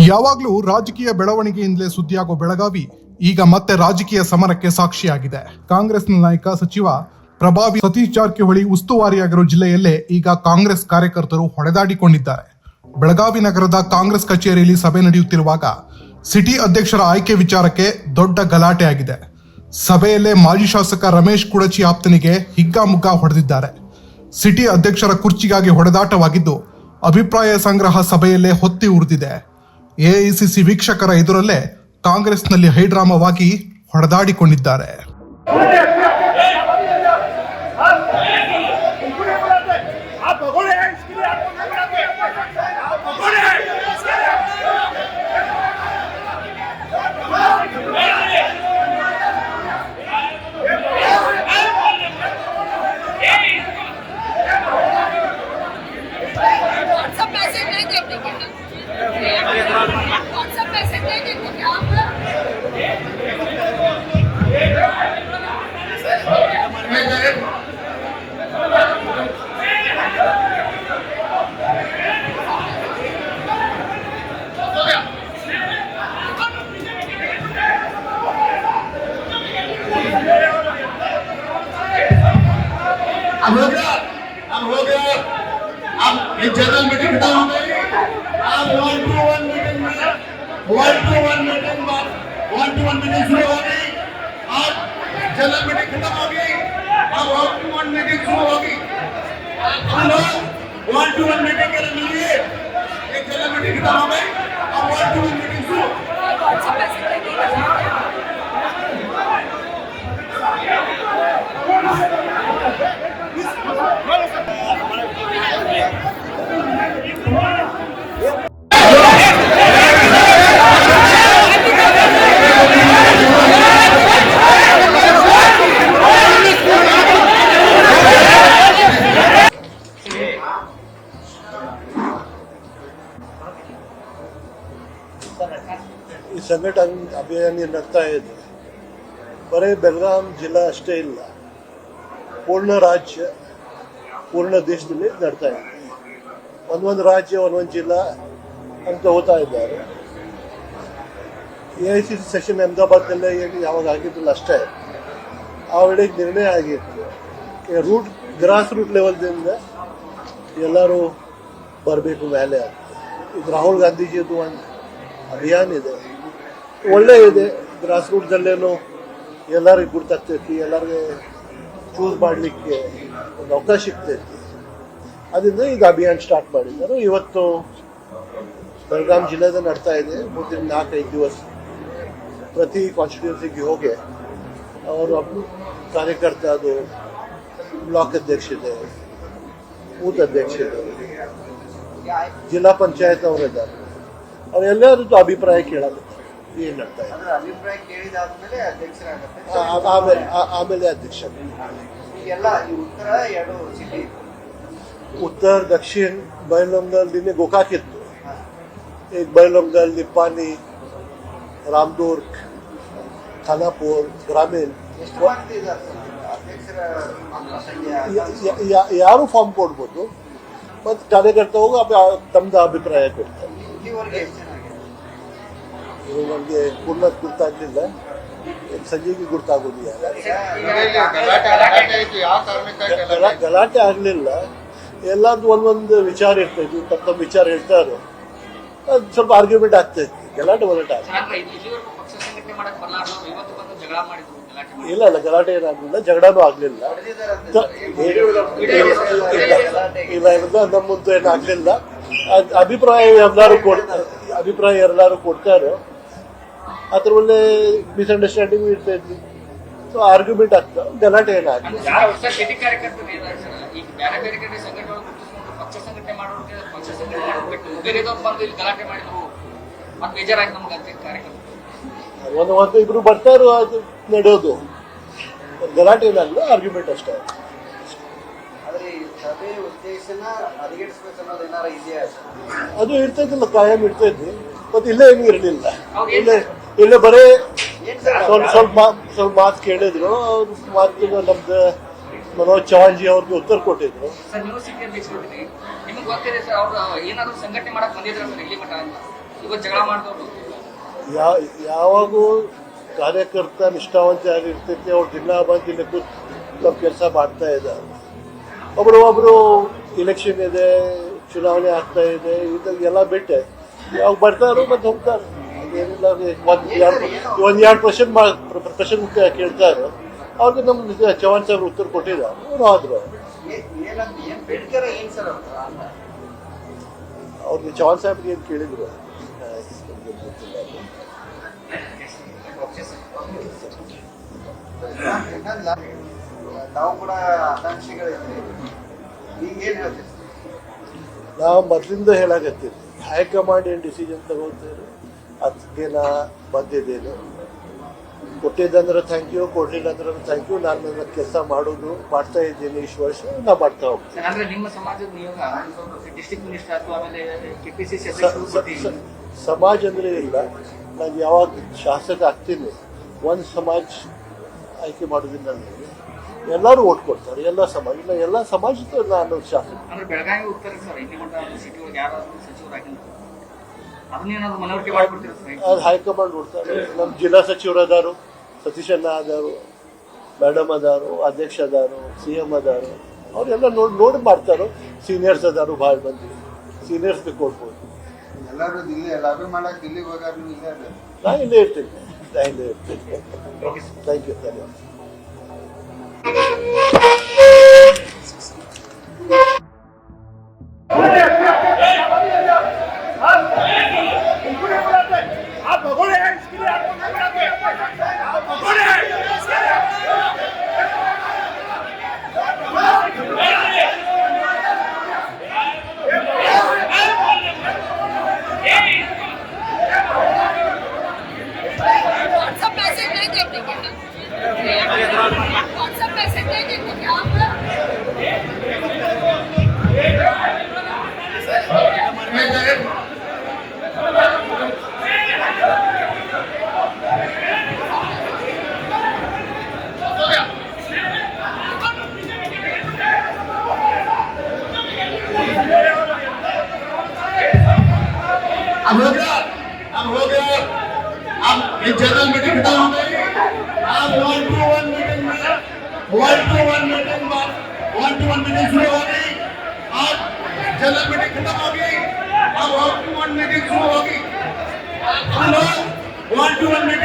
ಯಾವಾಗಲೂ ರಾಜಕೀಯ ಬೆಳವಣಿಗೆಯಿಂದಲೇ ಸುದ್ದಿಯಾಗೋ ಬೆಳಗಾವಿ ಈಗ ಮತ್ತೆ ರಾಜಕೀಯ ಸಮರಕ್ಕೆ ಸಾಕ್ಷಿಯಾಗಿದೆ. ಕಾಂಗ್ರೆಸ್ನ ನಾಯಕ ಸಚಿವ ಪ್ರಭಾವಿ ಸತೀಶ್ ಜಾರಕಿಹೊಳಿ ಉಸ್ತುವಾರಿಯಾಗಿರೋ ಜಿಲ್ಲೆಯಲ್ಲೇ ಈಗ ಕಾಂಗ್ರೆಸ್ ಕಾರ್ಯಕರ್ತರು ಹೊಡೆದಾಡಿಕೊಂಡಿದ್ದಾರೆ. ಬೆಳಗಾವಿ ನಗರದ ಕಾಂಗ್ರೆಸ್ ಕಚೇರಿಯಲ್ಲಿ ಸಭೆ ನಡೆಯುತ್ತಿರುವಾಗ ಸಿಟಿ ಅಧ್ಯಕ್ಷರ ಆಯ್ಕೆ ವಿಚಾರಕ್ಕೆ ದೊಡ್ಡ ಗಲಾಟೆ ಆಗಿದೆ. ಸಭೆಯಲ್ಲೇ ಮಾಜಿ ಶಾಸಕ ರಮೇಶ್ ಕುಡಚಿ ಆಪ್ತನಿಗೆ ಹಿಗ್ಗಾಮುಗ್ಗಾ ಹೊಡೆದಿದ್ದಾರೆ. ಸಿಟಿ ಅಧ್ಯಕ್ಷರ ಕುರ್ಚಿಗಾಗಿ ಹೊಡೆದಾಟವಾಗಿದ್ದು ಅಭಿಪ್ರಾಯ ಸಂಗ್ರಹ ಸಭೆಯಲ್ಲೇ ಹೊತ್ತಿ ಉರಿದಿದೆ. ಎಐಸಿಸಿ ವೀಕ್ಷಕರ ಎದುರಲ್ಲೇ ಕಾಂಗ್ರೆಸ್ನಲ್ಲಿ ಹೈಡ್ರಾಮವಾಗಿ ಹೊಡೆದಾಡಿಕೊಂಡಿದ್ದಾರೆ. अब हो गया अब ये जनरल मीटिंग खत्म हो गई. अब 1-to-1 मीटिंग में 1-to-1 मीटिंग शुरू हो गई. अब जनरल मीटिंग खत्म हो गई. अब 1-to-1 मीटिंग शुरू होगी. हम लोग 1-to-1 मीटिंग के लिए मिलिए. एक जनरल मीटिंग खत्म हो गई. अब 1-to-1 मीटिंग शुरू. ಈ ಸಂಘಟನೆ ಅಭಿಯಾನ ನಡ್ತಾ ಇದೆ. ಬರೀ ಬೆಳಗಾಂ ಜಿಲ್ಲಾ ಅಷ್ಟೇ ಇಲ್ಲ, ಪೂರ್ಣ ರಾಜ್ಯ, ಪೂರ್ಣ ದೇಶದಲ್ಲಿ ನಡ್ತಾ ಇದೆ. ಒಂದೊಂದು ರಾಜ್ಯ, ಒಂದೊಂದು ಜಿಲ್ಲಾ ಅಂತ ಹೋಗ್ತಾ ಇದ್ದಾರೆ. ಎಐಸಿಸಿ ಸೆಷನ್ ಅಹಮದಾಬಾದ್ನಲ್ಲೇ ಯಾವಾಗ ಆಗಿದ್ದಿಲ್ಲ ಅಷ್ಟೇ, ಆ ವೇಳೆಗೆ ನಿರ್ಣಯ ಆಗಿತ್ತು. ಗ್ರಾಸ್ ರೂಟ್ ಲೆವೆಲ್ದಿಂದ ಎಲ್ಲರೂ ಬರಬೇಕು ಮೇಲೆ ಅಂತ. ಇದು ರಾಹುಲ್ ಗಾಂಧೀಜಿದು ಒಂದು ಅಭಿಯಾನ ಇದೆ, ಒಳ್ಳೆ ಇದೆ. ಗ್ರಾಸ್ ರೂಟ್ದಲ್ಲೇನು ಎಲ್ಲರಿಗೂ ಗುರ್ತಾಗ್ತೈತಿ, ಎಲ್ಲರಿಗೆ ಚೂಸ್ ಮಾಡಲಿಕ್ಕೆ ಒಂದು ಅವಕಾಶ ಸಿಗ್ತೈತಿ. ಅದರಿಂದ ಈಗ ಅಭಿಯಾನ ಸ್ಟಾರ್ಟ್ ಮಾಡಿದ್ದಾರೆ. ಇವತ್ತು ಬೆಳಗಾಂ ಜಿಲ್ಲೆದ ನಡ್ತಾ ಇದೆ. ಮುಂದಿನ 4-5 ದಿವಸ ಪ್ರತಿ ಕಾನ್ಸ್ಟಿಟ್ಯೂನ್ಸಿಗೆ ಹೋಗಿ ಅವರು ಕಾರ್ಯಕರ್ತ, ಅದು ಬ್ಲಾಕ್ ಅಧ್ಯಕ್ಷತೆ, ಬೂತ್ ಅಧ್ಯಕ್ಷತೆ, ಜಿಲ್ಲಾ ಪಂಚಾಯತ್ ಅವರಿದ್ದಾರೆ, ಅವರೆಲ್ಲರದ್ದು ಅಭಿಪ್ರಾಯ ಕೇಳಬೇಕು. ಏನ್ ನಡ್ತಾ ಇದೆ ಆಮೇಲೆ ಅಧ್ಯಕ್ಷ. उत्तर दक्षिण बैलंगल दिन गोकाक इತ್ತು. एक बैलंगल, निप्पानी, रामदुर्ग, खानापूर, ग्रामीण ಯಾರು ಫಾರ್ಮ್ ಕೊಡ್ಬೋದು. ಮತ್ತು ಕಾರ್ಯಕರ್ತ ಹೋಗಿ ತಮ್ಮದು ಅಭಿಪ್ರಾಯ ಕೊಡ್ತಾರೆ. ನನಗೆ ಪೂರ್ಣ ಗುರ್ತಾಗಲಿಲ್ಲ, ಸಂಜೆಗೆ ಗುರ್ತಾಗೋದು. ಗಲಾಟೆ ಆಗಲಿಲ್ಲ, ಎಲ್ಲಾರ್ದು ಒಂದೊಂದು ವಿಚಾರ ಇರ್ತೈತಿ, ತಮ್ಮ ವಿಚಾರ ಹೇಳ್ತಾರೆ. ಅದು ಸ್ವಲ್ಪ ಆರ್ಗ್ಯುಮೆಂಟ್ ಆಗ್ತೈತಿ, ಗಲಾಟೆ ಇಲ್ಲ, ಗಲಾಟೆ ಏನಾಗಲಿಲ್ಲ, ಜಗಳನೂ ಆಗಲಿಲ್ಲ. ನಮ್ಮ ಮುಂದೆ ಏನಾಗಲಿಲ್ಲ. ಅಭಿಪ್ರಾಯ ಎಲ್ಲರೂ ಕೊಡ್ತಾರೆ. ಅದ್ರ ಒಳ್ಳೆ ಮಿಸ್ಅಂಡರ್ಸ್ಟ್ಯಾಂಡಿಂಗ್ ಇರ್ತೈತಿ. ಸೊ ಆರ್ಗ್ಯುಮೆಂಟ್ ಆಗ್ತಾವ, ಗಲಾಟೆ ಏನಾಗಲಿ. ಒಂದು ಇಬ್ರು ಬರ್ತಾರೋ ಅದು ನಡೆಯೋದು, ಗಲಾಟೆ ಏನಾಗಲ್ಲ, ಆರ್ಗ್ಯುಮೆಂಟ್ ಅಷ್ಟೇ. ಅದು ಇರ್ತೈತಿಲ್ಲ, ಕಾಯಂ ಇರ್ತೈತಿ. ಮತ್ತೆ ಇಲ್ಲೇ ಏನು ಇರಲಿಲ್ಲ, ಇಲ್ಲೇ ಬರೀ ಸ್ವಲ್ಪ ಮಾತು ಕೇಳಿದ್ರು. ಅವ್ರ ಮಾತಿನ ನಮ್ದು मनोज चौहान जी ಅವ್ರಿಗೆ ಉತ್ತರ ಕೊಟ್ಟಿದ್ರು. ಸರ್ ನೀವು ಸಿಟಿ ಅಧ್ಯಕ್ಷರಿದ್ದೀರಿ, ನಿಮಗೆ ಗೊತ್ತಿದೆ ಸರ್, ಅವರು ಏನಾದರೂ ಸಂಘಟನೆ ಮಾಡಕ್ಕೆ ಬಂದಿದ್ರು ಸರ್ ಇಲ್ಲಿ ಮಠ ಅಂತ? ಇವತ್ತು ಜಗಳ ಮಾಡ್ದವ್ರು ಯಾವಾಗೂ ಕಾರ್ಯಕರ್ತ ನಿಷ್ಠಾವಂತ ಆಗಿರ್ತೈತೆ, ಅವ್ರು ದಿನ ಬಂದು ಇಲ್ಲಿ ಕೂತು ತಮ್ಮ ಕೆಲಸ ಮಾಡ್ತಾ ಇದ್ದಾರೆ. ಒಬ್ರು ಇಲೆಕ್ಷನ್ ಇದೆ, ಚುನಾವಣೆ ಆಗ್ತಾ ಇದೆ, ಇದೆಲ್ಲ ಬಿಟ್ಟೆ ಯಾವಾಗ ಬರ್ತಾರೋ ಮತ್ತೆ ಹೋಗ್ತಾರೆ. ಅದೇನಿಲ್ಲ, ಒಂದು 2 ಪ್ರಶ್ನೆ ಕೇಳ್ತಾರೆ. ಅವ್ರಿಗೆ ನಮ್ಮ ಚವಾಣ್ ಸಾಹೇಬ್ರು ಉತ್ತರ ಕೊಟ್ಟಿದ್ದಾರೆ, ಅವರು ಆದ್ರು. ಅವ್ರಿಗೆ ಚವಾಣ್ ಸಾಹೇಬ್ರಿಗೆ ಏನು ಕೇಳಿದ್ರು ತಾವು ಕೂಡ ಆಕಾಂಕ್ಷಿಗಳಿದ್ರಿ, ಈಗ ಏನ್ ಹೇಳ್ತೀರಿ? ನಾವು ಮೊದಲಿಂದ ಹೇಳಾಕತ್ತೀವಿ, ಹೈಕಮಾಂಡ್ ಏನು ಡಿಸಿಷನ್ ತಗೋತೀರಿ ಅದಕ್ಕೆ ನಾ ಬಂದಿದ್ದೇನೆ. ಕೊಟ್ಟಿದ್ದಂದ್ರೆ ಥ್ಯಾಂಕ್ ಯು, ಕೊಡಲಿಲ್ಲ ಅಂದ್ರೆ ಥ್ಯಾಂಕ್ ಯು. ನಾನು ನನ್ನ ಕೆಲಸ ಮಾಡ್ತಾ ಇದ್ದೀನಿ. ಇಷ್ಟು ವರ್ಷ ನಾ ಮಾಡ್ತಾ ಹೋಗ್ತೀನಿ. ಅಂದ್ರೆ ನಿಮ್ಮ ಸಮಾಜದ ನಿಯೋಗ ಡಿಸ್ಟ್ರಿಕ್ಟ್ ಮಿನಿಸ್ಟರ್ ಅಥವಾ ಆಮೇಲೆ ಕೆಪಿಸಿಸಿ ಸಮಾಜ ಅಂದ್ರೆ ಇಲ್ಲ, ನಾನು ಯಾವಾಗ ಶಾಸಕ ಆಗ್ತೀನಿ ಒಂದು ಸಮಾಜ ಆಯ್ಕೆ ಮಾಡೋದಿಲ್ಲ. ನನಗೆ ಎಲ್ಲರೂ ಓಟ್ ಕೊಡ್ತಾರೆ, ಎಲ್ಲ ಸಮಾಜ. ಇಲ್ಲ, ಎಲ್ಲ ಸಮಾಜದ ನಾನು ಶಾಸಕ. ಅಂದ್ರೆ ಬೆಳಗಾವಿ ಉತ್ತರ ಸರ್, ಇಲ್ಲಿ ಮಟ್ಟ ಸಿಟಿ ಒಳಗೆ ಯಾರಾದ್ರೂ ಸಚಿವರಾಗಿಲ್ಲ, ಅದನ್ನೇನಾದ್ರು ಮನವರಿಕೆ ಮಾಡ್ಕೊಡ್ತೀರ ಸರ್? ಅದು ಹೈಕಮಾಂಡ್ ನೋಡ್ತಾರೆ. ನಮ್ಮ ಜಿಲ್ಲಾ ಸಚಿವರು ಅದಾರು, ಸತೀಶಣ್ಣ ಅದಾರು, ಮೇಡಮ್ ಅದಾರು, ಅಧ್ಯಕ್ಷ ಅದಾರು, CM ಅದಾರು, ಅವರೆಲ್ಲ ನೋಡಿ ಮಾಡ್ತಾರೋ. ಸೀನಿಯರ್ಸ್ ಅದಾರು, ಭಾಳ ಮಂದಿ ಸೀನಿಯರ್ಸ್ಗೆ ಕೊಡ್ಬೋದು. ಎಲ್ಲರೂ ದಿಲ್ಲಿ ಲಾಬಿ ಮಾಡಕ್ ದಿಲ್ಲಿಗೆ ಹೋಗಾರ, ನೀವು ಇಲ್ಲೇ ಅಲ್ಲ? ನಾ ಇಲ್ಲೇ ಇರ್ತೀನಿ. Thank you. ಧನ್ಯವಾದ. व्हाट्सएप मैसेज नहीं देखते क्या? व्हाट्सएप मैसेज नहीं देखते क्या आप? अब हो गया। अब ये जनरल मीटिंग खत्म हो गई। अब 1-to-1 मीटिंग में 1-to-1 मीटिंग शुरू हो गई। अब जनरल मीटिंग खत्म हो गई। अब 1-to-1 मीटिंग शुरू होगी। हम लोग 1-to-1 मीटिंग